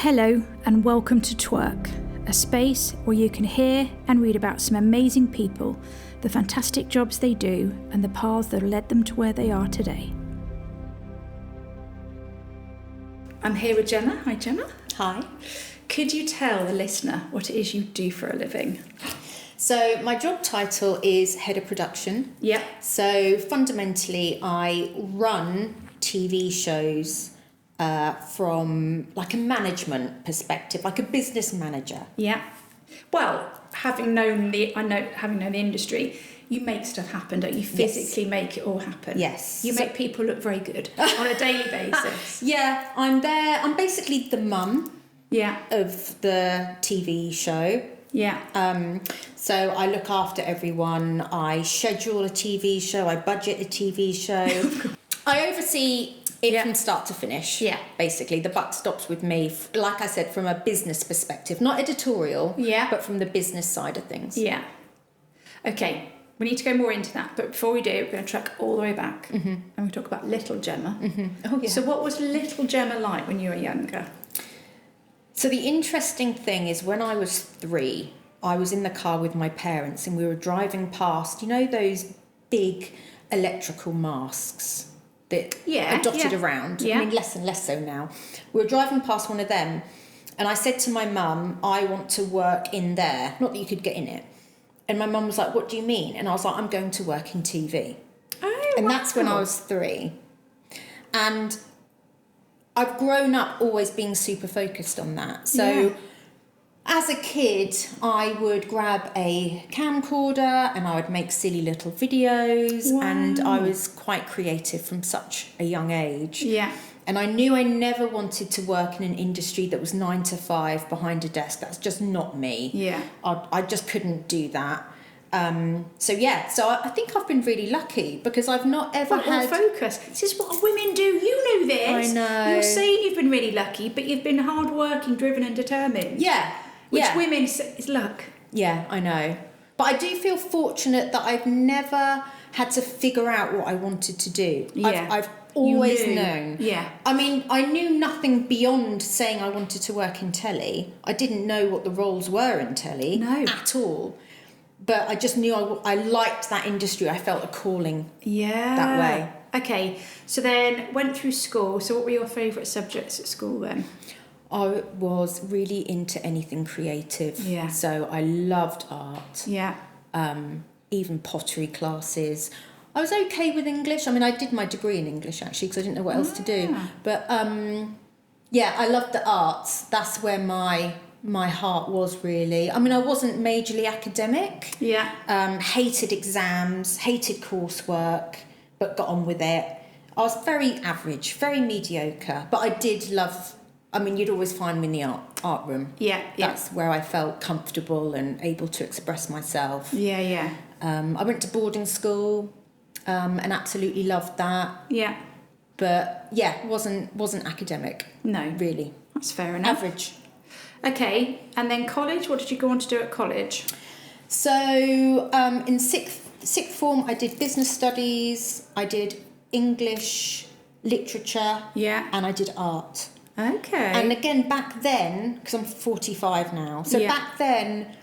Hello and welcome to Twerk, a space where you can hear and read about some amazing people, the fantastic jobs they do, and the paths that led them to where they are today. I'm here with Gemma. Hi, Gemma. Hi. Could you tell the listener what it is you do for a living? So my job title is Head of Production. Yeah. So fundamentally I run TV shows from like a management perspective, like a business manager. Yeah. Well, having known the industry, you make stuff happen, don't you? Physically make it all happen. Yes. You make people look very good on a daily basis. Yeah, I'm there. I'm basically the mum. Yeah. Of the TV show. Yeah. So I look after everyone. I schedule a TV show. I budget a TV show. I oversee it from start to finish. Yeah. Basically, the buck stops with me. Like I said, from a business perspective, not editorial. Yeah. But from the business side of things. Yeah. Okay. We need to go more into that, but before we do, we're going to track all the way back, and we talk about little Gemma. Mm-hmm. Oh yeah. So, what was little Gemma like when you were younger? So the interesting thing is when I was 3, I was in the car with my parents and we were driving past, you know, those big electrical masks that are dotted around. Yeah. I mean, less and less so now. We were driving past one of them and I said to my mum, I want to work in there. Not that you could get in it. And my mum was like, what do you mean? And I was like, I'm going to work in TV. Oh, and that's when I was 3. And I've grown up always being super focused on that. So as a kid, I would grab a camcorder and I would make silly little videos. Wow. And I was quite creative from such a young age. Yeah. And I knew I never wanted to work in an industry that was 9 to 5 behind a desk. That's just not me. Yeah. I just couldn't do that. So I think I've been really lucky because I've not ever had focus. This is what women do. You know this. I know. You're saying you've been really lucky, but you've been hard-working, driven, and determined. Yeah. Which women is luck. Yeah, I know. But I do feel fortunate that I've never had to figure out what I wanted to do. Yeah. I've always known. Yeah. I mean, I knew nothing beyond saying I wanted to work in telly. I didn't know what the roles were in telly at all. But I just knew I liked that industry. I felt a calling that way. Okay, so then went through school. So what were your favourite subjects at school then? I was really into anything creative. Yeah. So I loved art. Yeah. Even pottery classes. I was okay with English. I mean, I did my degree in English actually because I didn't know what else to do. But I loved the arts. That's where my heart was really. I mean, I wasn't majorly academic. Yeah. Hated exams, hated coursework, but got on with it. I was very average, very mediocre, but I did love. I mean, you'd always find me in the art room. Yeah. That's where I felt comfortable and able to express myself. Yeah. I went to boarding school, and absolutely loved that. Yeah. But wasn't academic. No. Really. That's fair enough. Average. Okay, and then college. What did you go on to do at college? So in sixth form, I did business studies. I did English, literature. Yeah. And I did art. Okay. And again, back then, because I'm 45 now, so back then,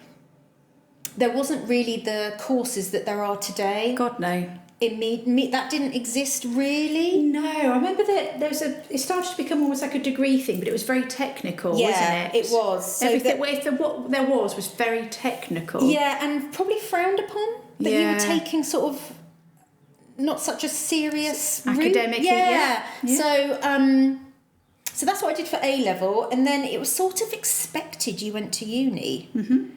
there wasn't really the courses that there are today. God, no. That didn't exist really. No, I remember that it started to become almost like a degree thing, but it was very technical, wasn't it? It was. So everything, what there was very technical. Yeah, and probably frowned upon that you were taking sort of not such a serious academic. Yeah. So that's what I did for A level, and then it was sort of expected you went to uni. Mm-hmm.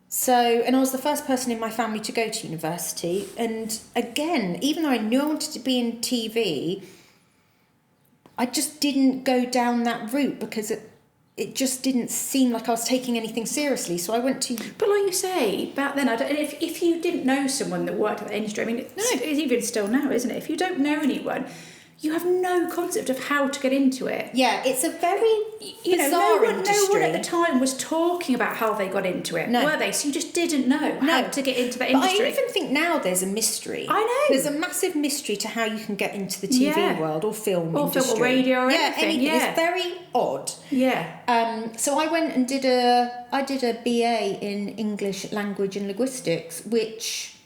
So, and I was the first person in my family to go to university. And again, even though I knew I wanted to be in TV, I just didn't go down that route because it just didn't seem like I was taking anything seriously. So I went to... But like you say, back then, if you didn't know someone that worked at the industry, I mean, it's even still now, isn't it? If you don't know anyone, you have no concept of how to get into it. Yeah, it's a very bizarre no industry. one at the time was talking about how they got into it, were they? So you just didn't know how to get into that industry. But I even think now there's a mystery. I know. There's a massive mystery to how you can get into the TV world or film industry. Or film or radio or anything. Yeah. It's very odd. Yeah. So I went and did a BA in English language and linguistics, which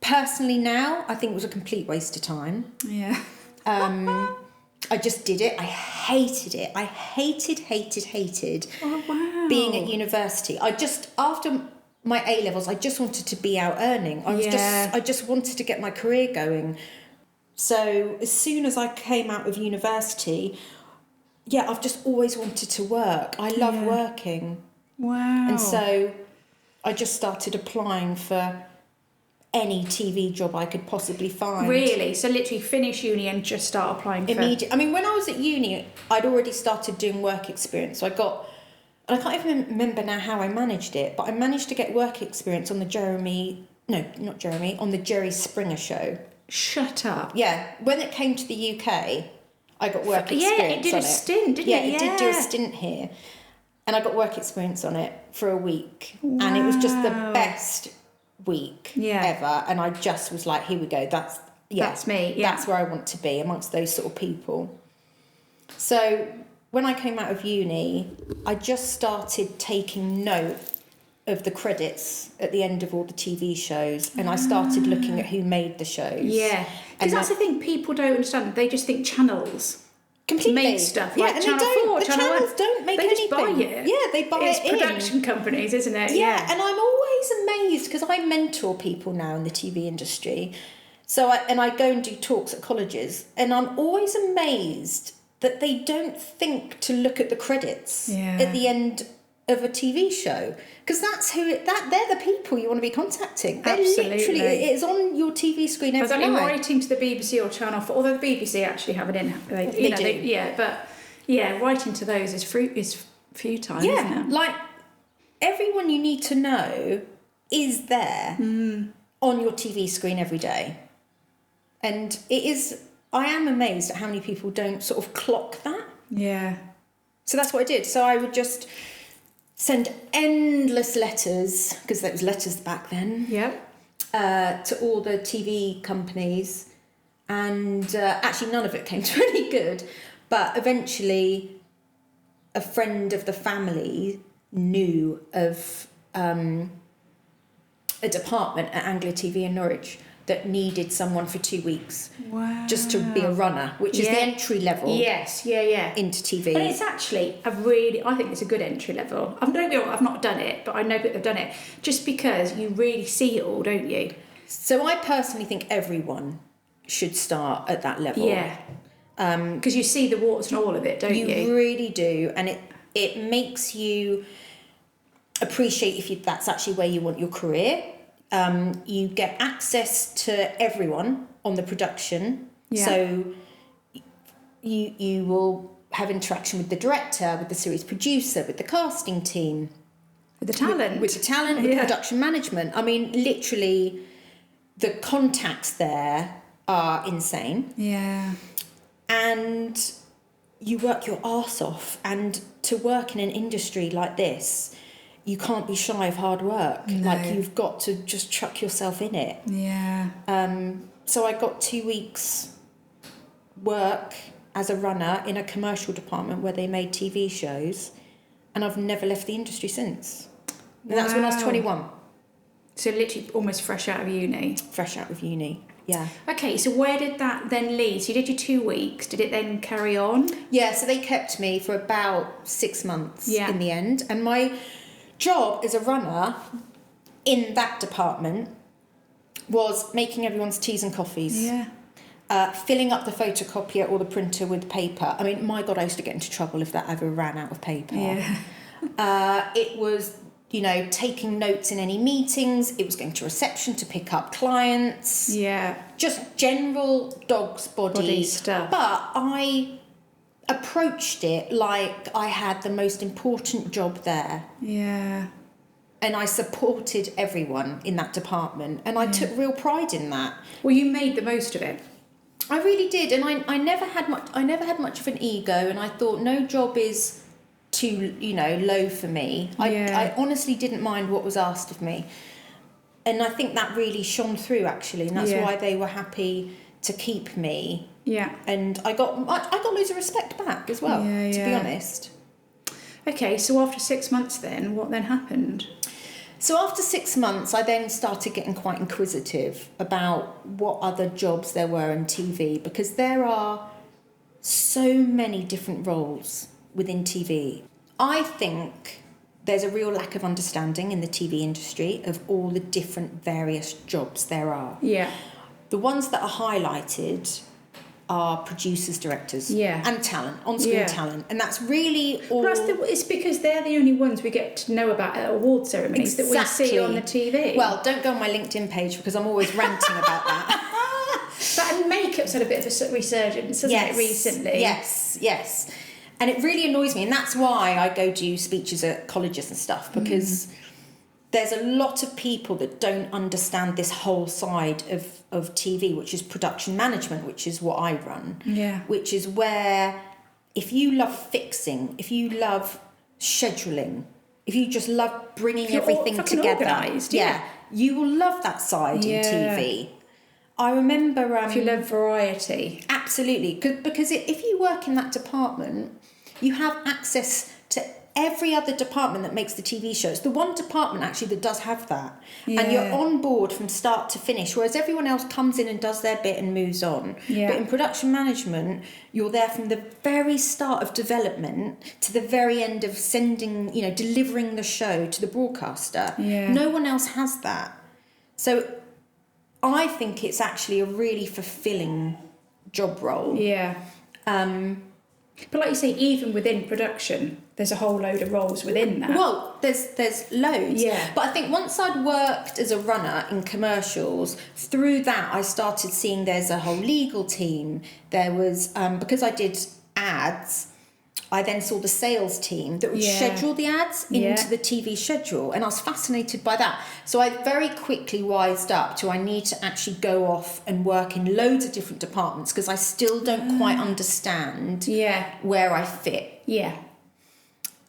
personally now I think was a complete waste of time. Yeah. I just did it. I hated it. I hated being at university. After my A levels, I just wanted to be out earning. I just wanted to get my career going. So as soon as I came out of university, I've just always wanted to work. I love working. Wow. And so I just started applying for any TV job I could possibly find. Really? So literally finish uni and just start applying for... Immediate. I mean, when I was at uni, I'd already started doing work experience. So I can't even remember now how I managed it, but I managed to get work experience on the on the Jerry Springer show. Shut up. Yeah. When it came to the UK, I got work experience on it. Yeah, it did a stint, didn't it? Yeah, it did do a stint here. And I got work experience on it for a week. Wow. And it was just the best week ever, and I just was like, here we go, that's me, that's where I want to be, amongst those sort of people. So when I came out of uni, I just started taking note of the credits at the end of all the TV shows, and I started looking at who made the shows. Yeah, because that's the thing people don't understand. They just think channels completely make stuff, like and Channel 4, the Channel channels 1. Don't make they anything. Just buy it. Yeah, they buy it's it in. Production companies, isn't it? Yeah, and I'm always amazed because I mentor people now in the TV industry. So I go and do talks at colleges, and I'm always amazed that they don't think to look at the credits at the end of a TV show, because they're the people you want to be contacting. They're literally, it is on your TV screen every night. Writing to the BBC or Channel 4, although the BBC actually have it in. They do. Writing to those is futile, isn't it? Like everyone you need to know is there on your TV screen every day. And I am amazed at how many people don't sort of clock that. Yeah. So that's what I did. So I would just send endless letters, because there was letters back then, to all the TV companies. And actually none of it came to any good. But eventually a friend of the family knew of a department at Anglia TV in Norwich that needed someone for 2 weeks. Wow. Just to be a runner, which is the entry level. Yes, into TV. But it's actually I think it's a good entry level. I've not done it, but I know that they've done it. Just because you really see it all, don't you? So I personally think everyone should start at that level. Yeah. Because you see the warts and all of it, don't you? You really do, and it makes you appreciate if that's actually where you want your career. You get access to everyone on the production, so you will have interaction with the director, with the series producer, with the casting team, with the talent, with production management. I mean, literally, the contacts there are insane. Yeah, and you work your arse off, and to work in an industry like this, you can't be shy of hard work. No. Like, you've got to just chuck yourself in it. Yeah. So I got 2 weeks work as a runner in a commercial department where they made TV shows, and I've never left the industry since. And that's when I was 21. So literally almost fresh out of uni. Fresh out of uni, yeah. Okay, so where did that then lead? So you did your 2 weeks. Did it then carry on? Yeah, so they kept me for about 6 months in the end. And my job as a runner in that department was making everyone's teas and coffees. Yeah. Filling up the photocopier or the printer with paper. I mean, my God, I used to get into trouble if that ever ran out of paper. Yeah. It was, taking notes in any meetings. It was going to reception to pick up clients. Yeah. Just general dog's body stuff. But I approached it like I had the most important job there. Yeah. And I supported everyone in that department, and I took real pride in that. Well, you made the most of it. I really did, and I never had much of an ego, and I thought no job is too low for me. I honestly didn't mind what was asked of me, and I think that really shone through actually, and that's why they were happy to keep me. Yeah. And I got loads of respect back as well, to be honest. Okay, so after 6 months then, what then happened? So after 6 months, I then started getting quite inquisitive about what other jobs there were in TV, because there are so many different roles within TV. I think there's a real lack of understanding in the TV industry of all the different various jobs there are. Yeah. The ones that are highlighted are producers, directors, and talent, on-screen talent, and that's really all. It's because they're the only ones we get to know about at award ceremonies that we see on the TV. Well, don't go on my LinkedIn page because I'm always ranting about that. But makeup's had a bit of a resurgence, hasn't it, recently? Yes. And it really annoys me, and that's why I go do speeches at colleges and stuff, because there's a lot of people that don't understand this whole side of TV, which is production management, which is what I run. Yeah. Which is where, if you love fixing, if you love scheduling, if you just love bringing everything together, organised, you will love that side in TV. I remember... if you love variety. Absolutely. Because if you work in that department, you have access to every other department that makes the TV show. It's the one department actually that does have that. Yeah. And you're on board from start to finish, whereas everyone else comes in and does their bit and moves on. Yeah. But in production management, you're there from the very start of development to the very end of sending, delivering the show to the broadcaster. Yeah. No one else has that. So I think it's actually a really fulfilling job role. Yeah. But like you say, even within production, there's a whole load of roles within that. Well, there's loads. Yeah. But I think once I'd worked as a runner in commercials, through that I started seeing there's a whole legal team. There was, because I did ads, I then saw the sales team that would schedule the ads into the TV schedule, and I was fascinated by that. So I very quickly wised up to I need to actually go off and work in loads of different departments, because I still don't quite understand where I fit. Yeah.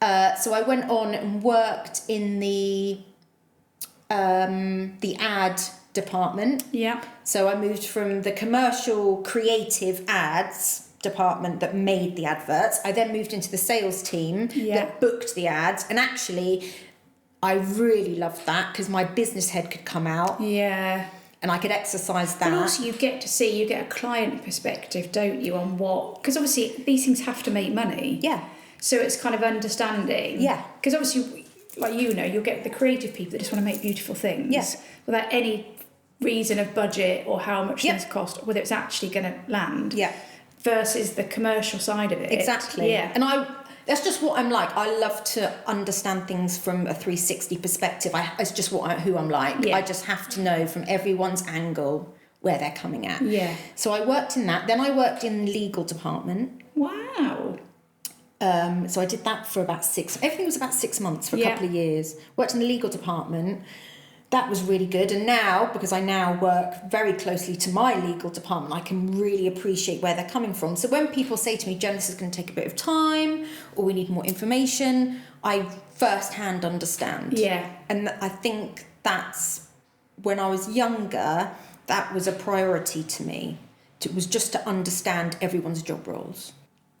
So I went on and worked in the ad department. Yeah. So I moved from the commercial creative ads department that made the adverts. I then moved into the sales team that booked the ads, and actually I really loved that because my business head could come out and I could exercise that. And also you get a client perspective, don't you, on what, because obviously these things have to make money. So it's kind of understanding, because obviously, like you'll get the creative people that just want to make beautiful things without any reason of budget or how much things cost, whether it's actually going to land. Versus the commercial side of it. Exactly. Yeah. And that's just what I'm like. I love to understand things from a 360 perspective. It's just who I'm like. I just have to know from everyone's angle where they're coming at. Yeah. So I worked in that. Then I worked in the legal department. Wow. So I did that for everything was about 6 months for a couple of years. Worked in the legal department. That was really good. And now, because I now work very closely to my legal department, I can really appreciate where they're coming from. So when people say to me, Jen, this is going to take a bit of time, or we need more information, I firsthand understand. Yeah. And I think that's, when I was younger, that was a priority to me. It was just to understand everyone's job roles.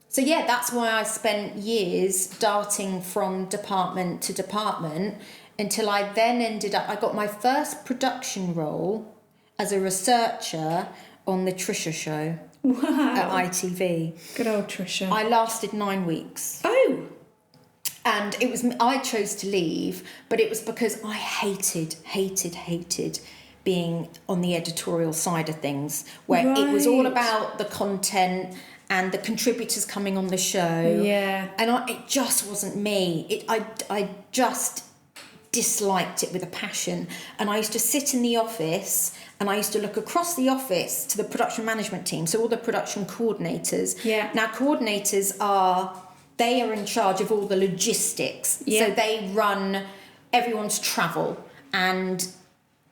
So that's why I spent years darting from department to department, until I then I got my first production role as a researcher on the Trisha show at ITV. Good old Trisha. I lasted 9 weeks. Oh. And I chose to leave, but it was because I hated being on the editorial side of things, where it was all about the content and the contributors coming on the show. Yeah. And it just wasn't me. I just disliked it with a passion, and I used to sit in the office and I used to look across the office to the production management team, so all the production coordinators. Now coordinators are in charge of all the logistics, so they run everyone's travel and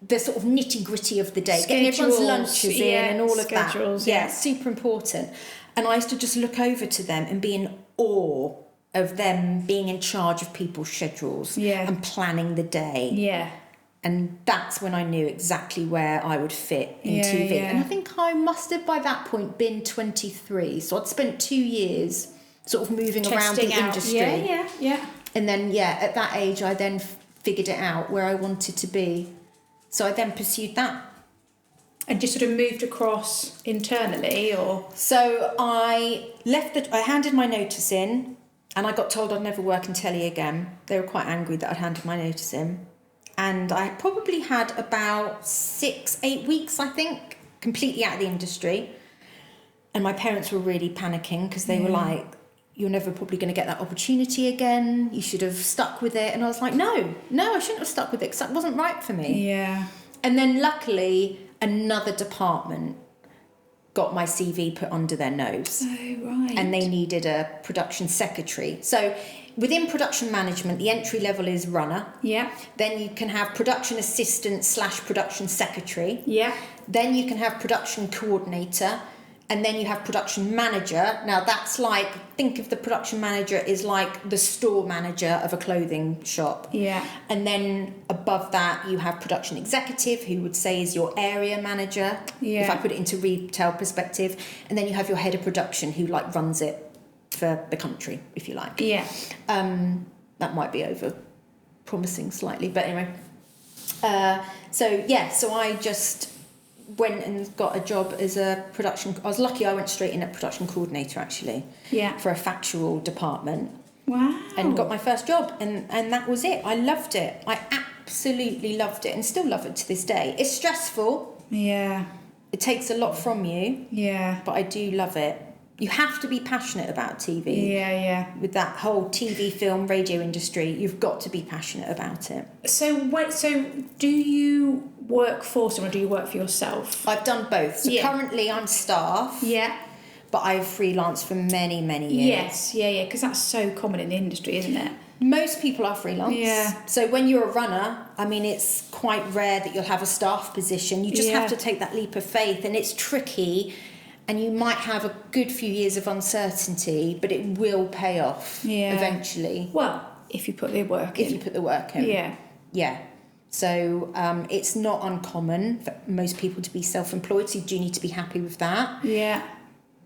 the sort of nitty-gritty of the day, getting everyone's lunches in and all of that. Yeah, super important. And I used to just look over to them and be in awe of them being in charge of people's schedules and planning the day. Yeah. And that's when I knew exactly where I would fit in TV. Yeah. And I think I must have by that point been 23. So I'd spent 2 years sort of moving around the industry. Yeah. And then, at that age, I then figured it out where I wanted to be. So I then pursued that. And just sort of moved across internally, or? So I I handed my notice in, and I got told I'd never work in telly again. They were quite angry that I'd handed my notice in. And I probably had about 6-8 weeks, I think, completely out of the industry. And my parents were really panicking because they were like, you're never probably going to get that opportunity again. You should have stuck with it. And I was like, no, I shouldn't have stuck with it because that wasn't right for me. Yeah. And then luckily, another department got my CV put under their nose. Oh, right. And they needed a production secretary. So within production management, the entry level is runner. Yeah. Then you can have production assistant / production secretary. Yeah. Then you can have production coordinator. And then you have production manager. Now that's like, think of the production manager is like the store manager of a clothing shop. Yeah. And then above that you have production executive, who would say is your area manager. Yeah. If I put it into retail perspective. And then you have your head of production, who like runs it for the country, if you like. Yeah. That might be over promising slightly, but anyway. So I just went and got a job as a production. I was lucky I went straight in at production coordinator, actually. Yeah. For a factual department. Wow. And got my first job, and that was it. I loved it. I absolutely loved it, and still love it to this day. It's stressful. Yeah. It takes a lot from you. Yeah. But I do love it. You have to be passionate about TV. Yeah. With that whole TV, film, radio industry, you've got to be passionate about it. So do you work for someone, or do you work for yourself? I've done both. So currently I'm staff. Yeah. But I've freelanced for many, many years. Yes, because that's so common in the industry, isn't it? Most people are freelance. Yeah. So when you're a runner, I mean, it's quite rare that you'll have a staff position. You just have to take that leap of faith, and it's tricky. And you might have a good few years of uncertainty, but it will pay off eventually. Well, if you put the work in. If you put the work in. Yeah. Yeah. So it's not uncommon for most people to be self-employed, so you do need to be happy with that. Yeah.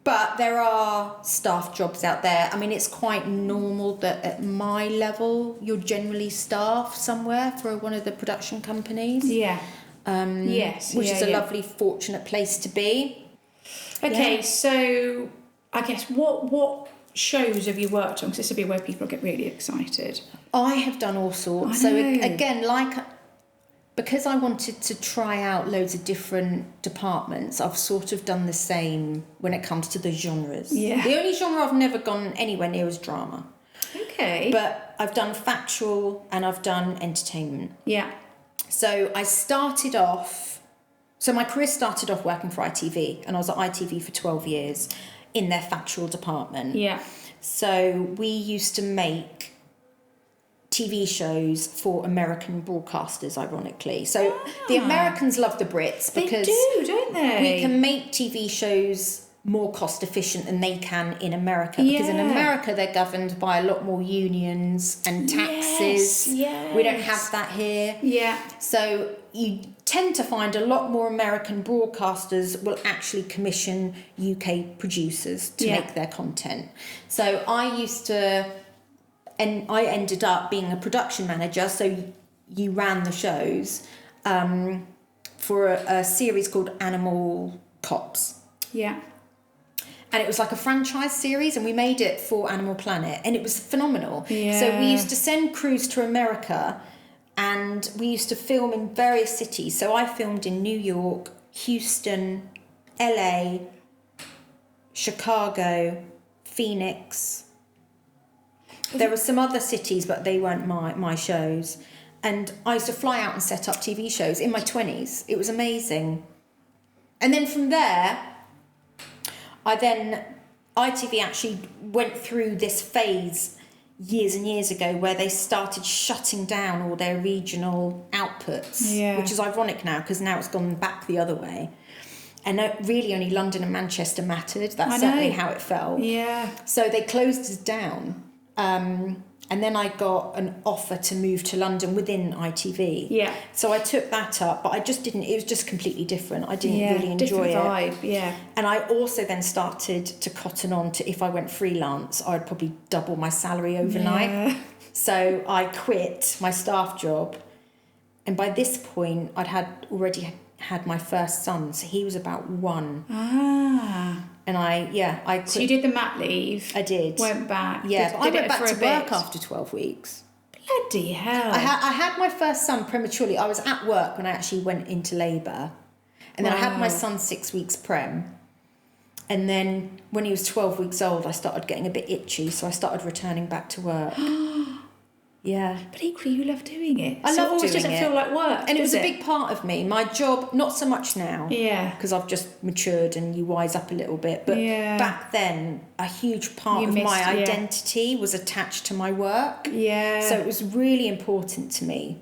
But there are staff jobs out there. I mean, it's quite normal that at my level, you're generally staff somewhere for one of the production companies. Yeah. Which is a lovely, fortunate place to be. Okay, so I guess what shows have you worked on? Because this will be where people get really excited. I have done all sorts. So again, because I wanted to try out loads of different departments, I've sort of done the same when it comes to the genres. Yeah. The only genre I've never gone anywhere near is drama. Okay. But I've done factual and I've done entertainment. Yeah. So my career started off working for ITV, and I was at ITV for 12 years in their factual department. Yeah. So we used to make TV shows for American broadcasters, ironically. So the Americans love the Brits because they do, don't they? We can make TV shows more cost efficient than they can in America, because in America they're governed by a lot more unions and taxes. Yes. We don't have that here. Yeah. So you tend to find a lot more American broadcasters will actually commission UK producers to make their content. So I ended up being a production manager, so you ran the shows for a series called Animal Cops. Yeah. And it was like a franchise series, and we made it for Animal Planet, and it was phenomenal. Yeah. So we used to send crews to America, and we used to film in various cities. So I filmed in New York, Houston, LA, Chicago, Phoenix. There were some other cities, but they weren't my shows. And I used to fly out and set up TV shows in my 20s. It was amazing. And then from there, ITV actually went through this phase years and years ago where they started shutting down all their regional outputs, which is ironic now because now it's gone back the other way. And really only London and Manchester mattered. That's certainly how it felt. Yeah. So they closed us down. And then I got an offer to move to London within ITV. Yeah. So I took that up, but I just didn't, it was just completely different. I didn't really enjoy it. Different vibe, yeah. And I also then started to cotton on to, if I went freelance, I would probably double my salary overnight. Yeah. So I quit my staff job. And by this point, I'd already had my first son. So he was about 1. Ah. And I quit. So you did the mat leave. I did. Went back. Yeah, but I went back to work bit. after 12 weeks. Bloody hell. I had my first son prematurely. I was at work when I actually went into labour. And then I had my son 6 weeks prem. And then when he was 12 weeks old, I started getting a bit itchy. So I started returning back to work. Yeah. But equally, you love doing it. I love doing it. It doesn't feel like work. And it was a big part of me. My job, not so much now. Yeah. Because I've just matured and you wise up a little bit. But back then, a huge part of my identity was attached to my work. Yeah. So it was really important to me.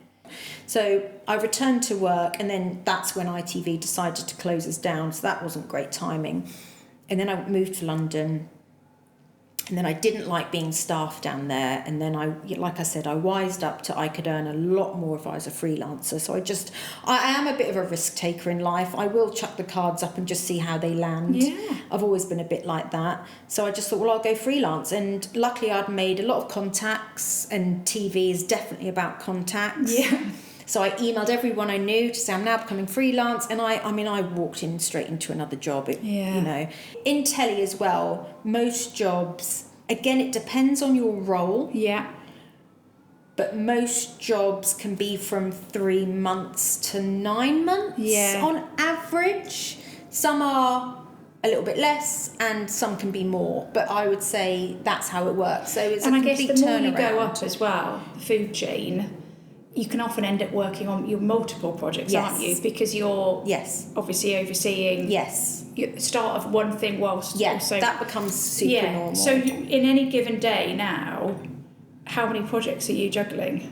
So I returned to work, and then that's when ITV decided to close us down. So that wasn't great timing. And then I moved to London. And then I didn't like being staff down there. And then like I said, I wised up to I could earn a lot more if I was a freelancer. So I am a bit of a risk taker in life. I will chuck the cards up and just see how they land. Yeah. I've always been a bit like that. So I just thought, well, I'll go freelance. And luckily I'd made a lot of contacts, and TV is definitely about contacts. Yeah. So I emailed everyone I knew to say I'm now becoming freelance, and I walked in straight into another job. You know, in telly as well, most jobs, again, it depends on your role. Yeah. But most jobs can be from 3 months to 9 months on average. Some are a little bit less and some can be more, but I would say that's how it works. So it's a complete turnaround. And I guess the more you go up as well, the food chain, you can often end up working on your multiple projects, aren't you? Because you're obviously overseeing the start of one thing whilst also... that becomes super normal. So in any given day now, how many projects are you juggling?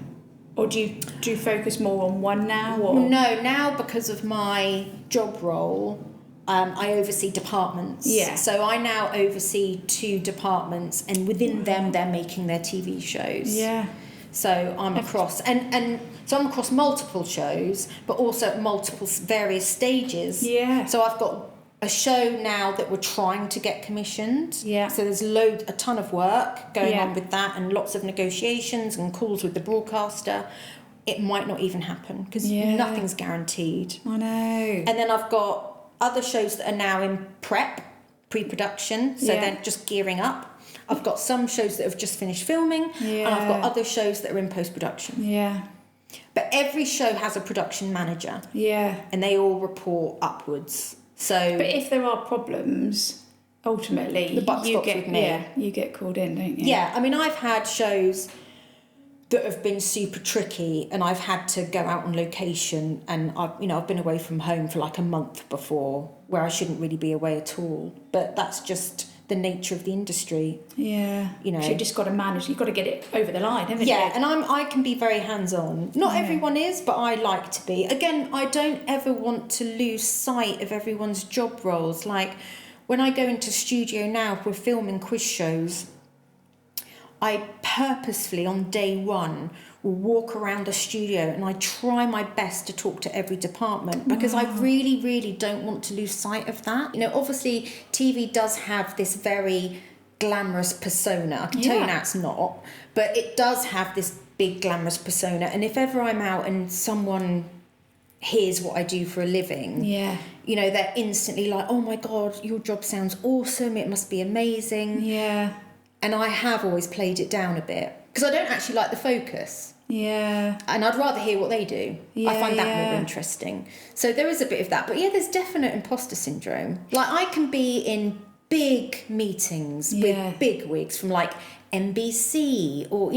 Or do you focus more on one now? Or? No, now because of my job role, I oversee departments. Yeah. So I now oversee 2 departments, and within them they're making their TV shows. Yeah. So I'm across, and so I'm across multiple shows, but also at multiple various stages. Yeah. So I've got a show now that we're trying to get commissioned. Yeah. So there's a ton of work going on with that, and lots of negotiations and calls with the broadcaster. It might not even happen because nothing's guaranteed. I know. And then I've got other shows that are now in pre-production, so they're just gearing up. I've got some shows that have just finished filming, and I've got other shows that are in post-production. Yeah. But every show has a production manager. Yeah. And they all report upwards. So. But if there are problems, ultimately, the buck stops with me. Yeah, you get called in, don't you? Yeah. I mean, I've had shows that have been super tricky, and I've had to go out on location, and I've been away from home for like a month before, where I shouldn't really be away at all. But that's just the nature of the industry. Yeah. So you've just got to manage, you've got to get it over the line, haven't you? Yeah, and I can be very hands-on. Not everyone is, but I like to be. Again, I don't ever want to lose sight of everyone's job roles. Like, when I go into studio now, if we're filming quiz shows, I purposefully, on day one, will walk around the studio and I try my best to talk to every department, because I really, really don't want to lose sight of that. Obviously, TV does have this very glamorous persona. I can tell you now it's not, but it does have this big glamorous persona. And if ever I'm out and someone hears what I do for a living, they're instantly like, oh my God, your job sounds awesome. It must be amazing. Yeah. And I have always played it down a bit because I don't actually like the focus. Yeah. And I'd rather hear what they do. Yeah, I find that more interesting. So there is a bit of that. But there's definite imposter syndrome. Like, I can be in big meetings with big wigs from like NBC or,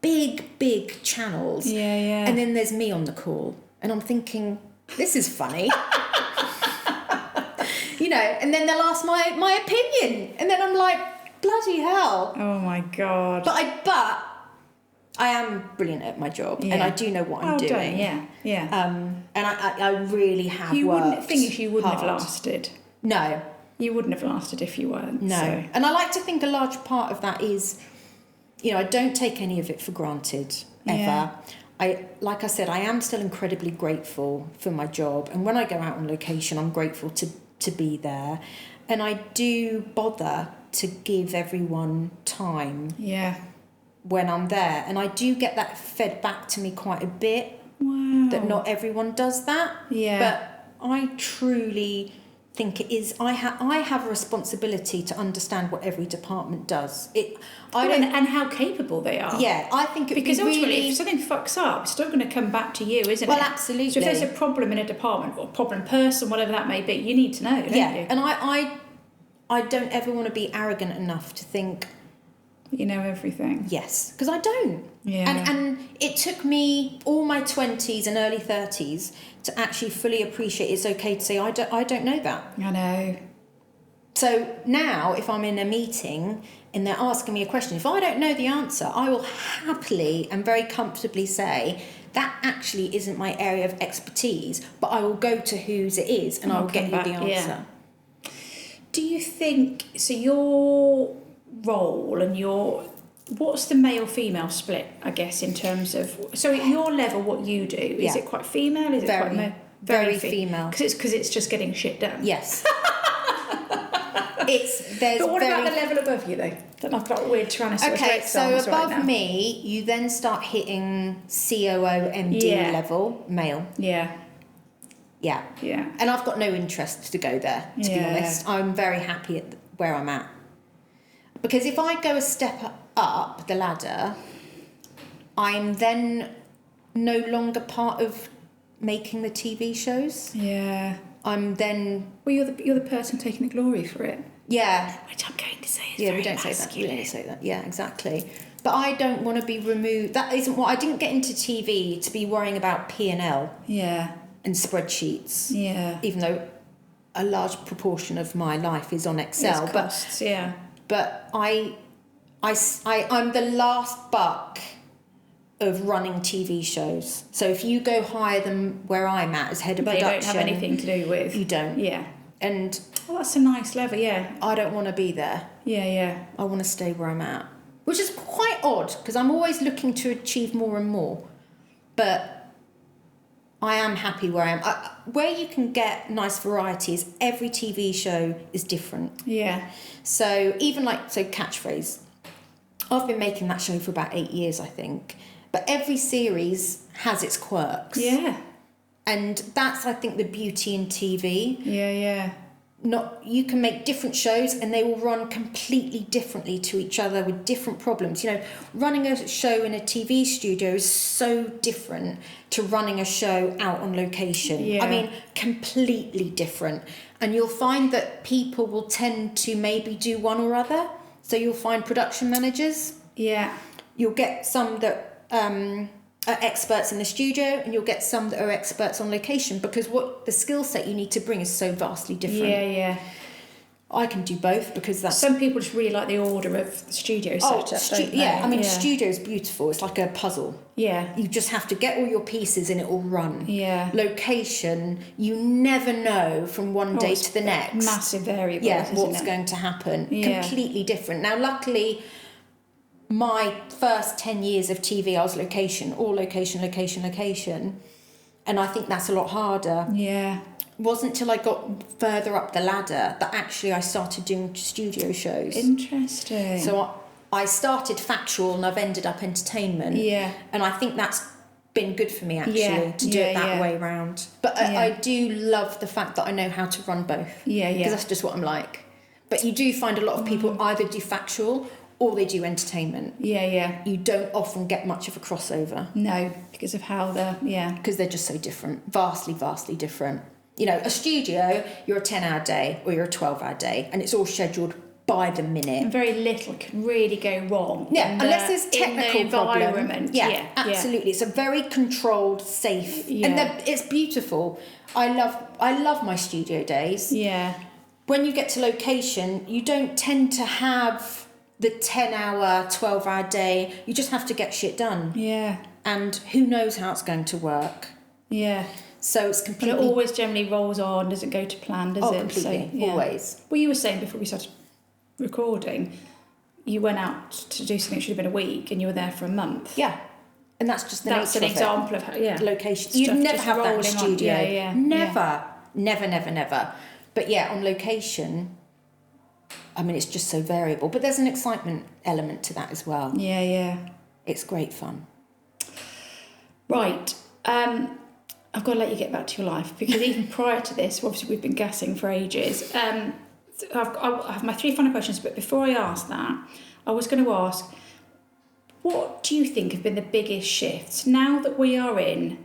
big channels. Yeah, yeah. And then there's me on the call. And I'm thinking, this is funny. And then they'll ask my opinion. And then I'm like, bloody hell. Oh my God. But I am brilliant at my job, and I do know what I'm doing. Done. Yeah. And I really have worked The thing is, you wouldn't hard. have lasted. No. You wouldn't have lasted if you weren't. No. So. And I like to think a large part of that is, I don't take any of it for granted, ever. Like I said, I am still incredibly grateful for my job. And when I go out on location, I'm grateful to be there. And I do bother to give everyone time when I'm there. And I do get that fed back to me quite a bit. Wow. That not everyone does that. Yeah. But I truly think it is. I have a responsibility to understand what every department does. And how capable they are. Yeah, I think because ultimately, if something fucks up, it's still going to come back to you, isn't it? Well, absolutely. So if there's a problem in a department or a problem person, whatever that may be, you need to know, don't you? And I don't ever want to be arrogant enough to think you know everything. Yes, because I don't. Yeah. And it took me all my 20s and early 30s to actually fully appreciate it's okay to say I don't know that. I know. So now if I'm in a meeting and they're asking me a question, if I don't know the answer, I will happily and very comfortably say that actually isn't my area of expertise, but I will go to whose it is and I will get you the answer. Yeah. Do you think, so your role and what's the male-female split, I guess, in terms of, so at your level, what you do, is it quite female? Is it quite very female? Because it's just getting shit done. Yes. But what about the level above you, though? Then I've got a weird Tyrannosaurus Rex so arms above right now. me, you then start hitting COO, MD level, male. Yeah. Yeah. Yeah. And I've got no interest to go there, to be honest. I'm very happy at where I'm at. Because if I go a step up the ladder, I'm then no longer part of making the TV shows. Yeah. I'm then... Well, you're the person taking the glory for it. Yeah. Which I'm going to say is we don't say that. We don't say that. Yeah, exactly. But I don't want to be removed. That isn't what... I didn't get into TV to be worrying about P&L. Yeah. And spreadsheets. Yeah. Even though a large proportion of my life is on Excel. It's costs, But I'm the last buck of running TV shows. So if you go higher than where I'm at as head of production... They don't have anything to do with... You don't. Yeah. And... Well, that's a nice level, yeah. I don't want to be there. Yeah. I want to stay where I'm at. Which is quite odd, because I'm always looking to achieve more and more. But I am happy where I am. Where you can get nice variety is every TV show is different. Yeah. So even Catchphrase, I've been making that show for about 8 years, I think. But every series has its quirks. Yeah. And that's, I think, the beauty in TV. Yeah. You can make different shows and they will run completely differently to each other with different problems. Running a show in a TV studio is so different to running a show out on location. Yeah. I mean, completely different. And you'll find that people will tend to maybe do one or other. So you'll find production managers. Yeah. You'll get some that are experts in the studio and you'll get some that are experts on location, because what the skill set you need to bring is so vastly different. Yeah. I can do both because that's... Some people just really like the order of the studio setup, don't they? Yeah, I mean, studio is beautiful. It's like a puzzle. Yeah. You just have to get all your pieces and it will run. Yeah. Location, you never know from one day to the next. Massive variables, what's going to happen. Yeah. Completely different. Now, luckily... My first 10 years of TV, I was location. And I think that's a lot harder. Yeah. It wasn't till I got further up the ladder that actually I started doing studio shows. Interesting. So I started factual and I've ended up entertainment. Yeah. And I think that's been good for me, actually, to do it that way round. But I do love the fact that I know how to run both. Yeah. Because that's just what I'm like. But you do find a lot of people either do factual or they do entertainment. Yeah. You don't often get much of a crossover. No, because of how Because they're just so different. Vastly different. A studio, you're a 10-hour day or you're a 12-hour day, and it's all scheduled by the minute. And very little can really go wrong. Yeah, unless there's technical problem. Yeah, absolutely. It's a very controlled, safe, and it's beautiful. I love my studio days. Yeah. When you get to location, you don't tend to have the 10-hour, 12-hour day. You just have to get shit done. Yeah. And who knows how it's going to work. Yeah. So it's completely... But it always generally rolls on, doesn't go to plan, does it? Completely, so, yeah. Always. Well, you were saying before we started recording, you went out to do something that should have been a week and you were there for a month. Yeah. And that's just the That's an example of how, location. You'd never have that in studio. Yeah. Never. But yeah, on location, I mean, it's just so variable. But there's an excitement element to that as well. Yeah. It's great fun. Right. I've got to let you get back to your life, because even prior to this, obviously we've been gassing for ages. I have my 3 final questions, but before I ask that, I was going to ask, what do you think have been the biggest shifts now that we are in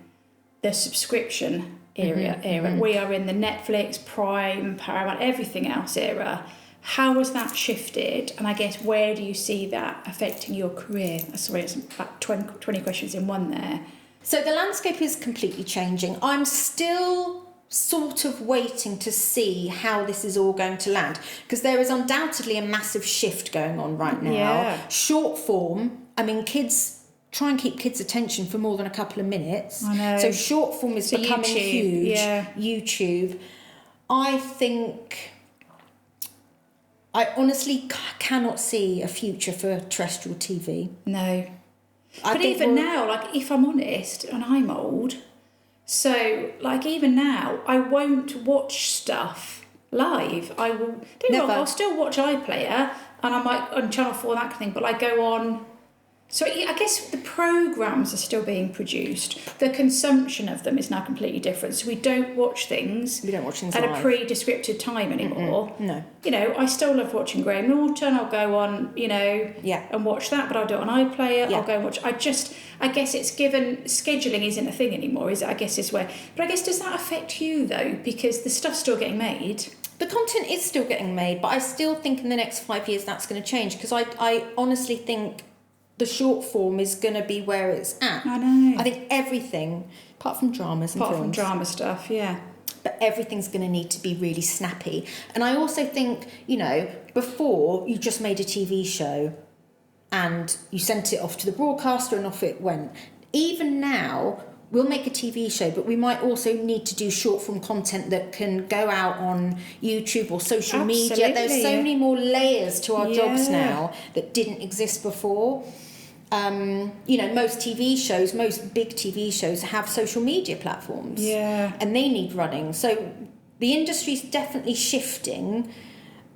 the subscription era? We are in the Netflix, Prime, Paramount, everything else era. How has that shifted? And I guess, where do you see that affecting your career? Sorry, it's about 20 questions in one there. So the landscape is completely changing. I'm still sort of waiting to see how this is all going to land, because there is undoubtedly a massive shift going on right now. Yeah. Short form, I mean, kids try and keep kids' attention for more than a couple of minutes. I know. So short form is becoming YouTube, huge. yeah. YouTube. I think... I honestly cannot see a future for terrestrial TV. No. But even now, like, if I'm honest, and I'm old, so, like, even now, I won't watch stuff live. I will... I'll still watch iPlayer, and I might on Channel 4, that kind of thing, but I go on... So I guess the programmes are still being produced. The consumption of them is now completely different. So we don't watch things at live. A pre-descripted time anymore. No. You know, I still love watching Graham Norton. I'll go on, and watch that, but I'll do it on iPlayer. Yeah. I'll go and watch... I guess it's given... Scheduling isn't a thing anymore, is it? I guess is where... But I guess, does that affect you, though? Because the stuff's still getting made. The content is still getting made, but I still think in the next 5 years that's going to change, because I honestly think... the short form is going to be where it's at. I know. I think everything, apart from dramas and films. Apart from drama stuff, yeah. But everything's going to need to be really snappy. And I also think, before you just made a TV show and you sent it off to the broadcaster and off it went. Even now, we'll make a TV show, but we might also need to do short form content that can go out on YouTube or social media. There's so many more layers to our jobs now that didn't exist before. Most TV shows, most big TV shows have social media platforms. Yeah. And they need running. So the industry's definitely shifting,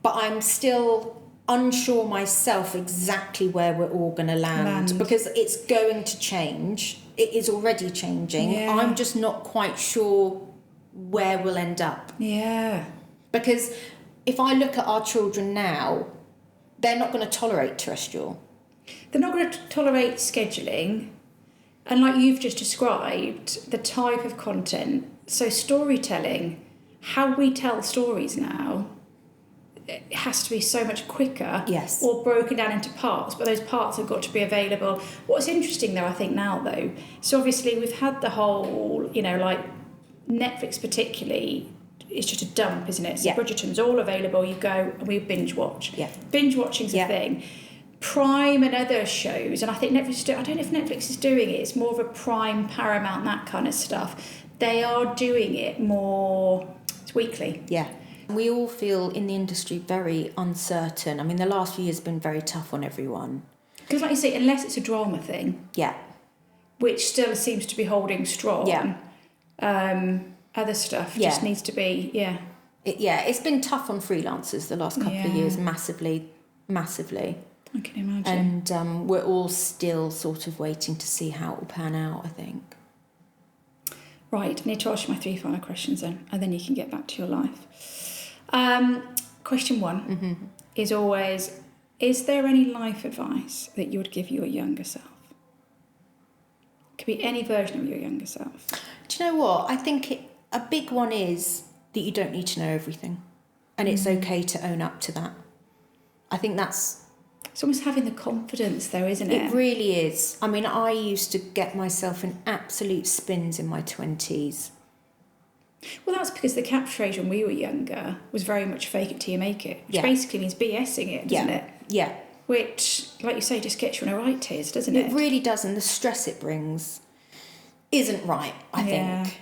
but I'm still unsure myself exactly where we're all going to land, because it's going to change. It is already changing. Yeah. I'm just not quite sure where we'll end up. Yeah. Because if I look at our children now, they're not going to tolerate terrestrial. They're not going to tolerate scheduling. And like you've just described, the type of content, so storytelling, how we tell stories now, it has to be so much quicker. Yes. Or broken down into parts, but those parts have got to be available. What's interesting though, I think now though, so obviously we've had the whole, like Netflix particularly, it's just a dump, isn't it? So Bridgerton's all available, you go and we binge watch. Yeah. Binge watching's a thing. Prime and other shows, and I think Netflix, I don't know if Netflix is doing it, it's more of a Prime, Paramount, that kind of stuff. They are doing it more, it's weekly. Yeah. We all feel in the industry very uncertain. I mean, the last few years have been very tough on everyone. Because like you say, unless it's a drama thing. Yeah. Which still seems to be holding strong. Yeah. Other stuff just needs to be, it's been tough on freelancers the last couple of years, massively. I can imagine. And we're all still sort of waiting to see how it will pan out, I think. Right, I need to ask you my 3 final questions then, and then you can get back to your life. Question 1 is always, is there any life advice that you would give your younger self? Could be any version of your younger self. Do you know what? I think a big one is that you don't need to know everything, and it's okay to own up to that. I think that's... It's almost having the confidence though, isn't it? It really is. I mean, I used to get myself in absolute spins in my 20s. Well, that's because the capture age when we were younger was very much fake it till you make it, which basically means BSing it, doesn't it? Yeah. which, like you say, just gets you on a right tears, doesn't it? It really does, and the stress it brings isn't right, I think.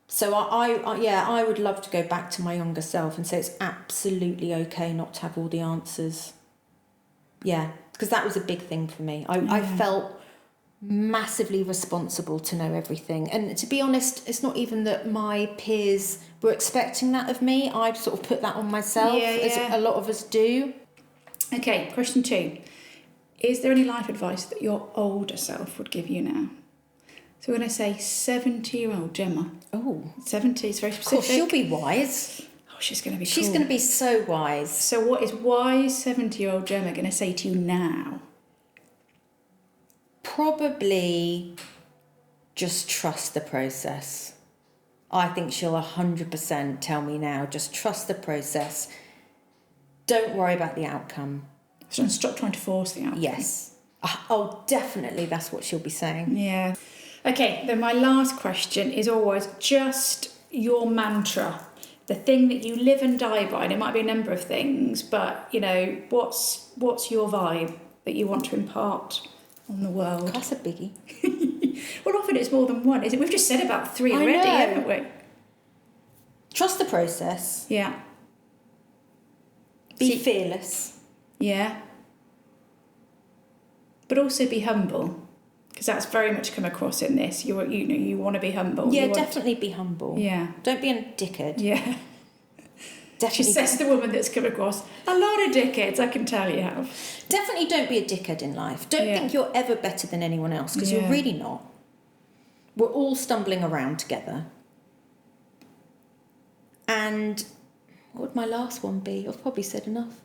So I would love to go back to my younger self and say it's absolutely okay not to have all the answers. Yeah, because that was a big thing for me. I felt massively responsible to know everything. And to be honest, it's not even that my peers were expecting that of me. I've sort of put that on myself, as a lot of us do. Okay, question 2. Is there any life advice that your older self would give you now? So we're going to say 70-year-old Gemma. Oh. 70 is very specific. Oh, she'll be wise. Oh, she's going to be cool. She's going to be so wise. So what is wise 70-year-old Gemma going to say to you now? Probably just trust the process. I think she'll 100% tell me now, just trust the process. Don't worry about the outcome. So stop trying to force the outcome. Yes. Oh, definitely that's what she'll be saying. Yeah. Okay, then my last question is always just your mantra, the thing that you live and die by. And it might be a number of things, but, you know, what's your vibe that you want to impart on the world? That's a biggie. Well, often it's more than one, isn't it? We've just said about 3 already, haven't we? Trust the process. Yeah. Be fearless. Yeah. But also be humble. Because that's very much come across in this. You want to be humble. Yeah, definitely be humble. Yeah. Don't be a dickhead. Yeah. Definitely. She says the woman that's come across a lot of dickheads, I can tell you have. Definitely don't be a dickhead in life. Don't think you're ever better than anyone else, because you're really not. We're all stumbling around together. And what would my last one be? I've probably said enough.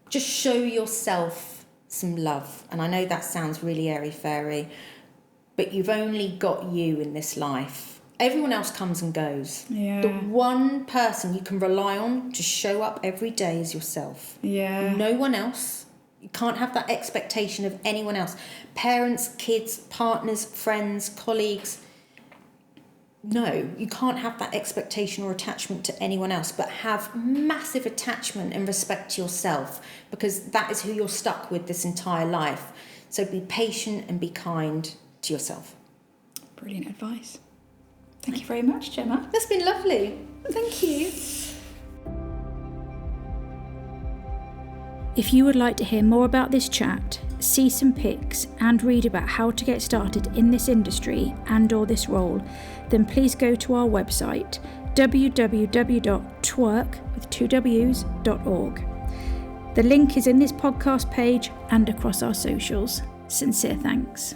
Just show yourself some love. And I know that sounds really airy-fairy, but you've only got you in this life. Everyone else comes and goes. Yeah. The one person you can rely on to show up every day is yourself. Yeah. No one else. You can't have that expectation of anyone else. Parents, kids, partners, friends, colleagues. No, you can't have that expectation or attachment to anyone else, but have massive attachment and respect to yourself, because that is who you're stuck with this entire life. So be patient and be kind to yourself. Brilliant advice. Thank you very much, Gemma. That's been lovely. Thank you. If you would like to hear more about this chat, see some pics and read about how to get started in this industry and or this role, then please go to our website www.twerk.org. The link is in this podcast page and across our socials. Sincere thanks.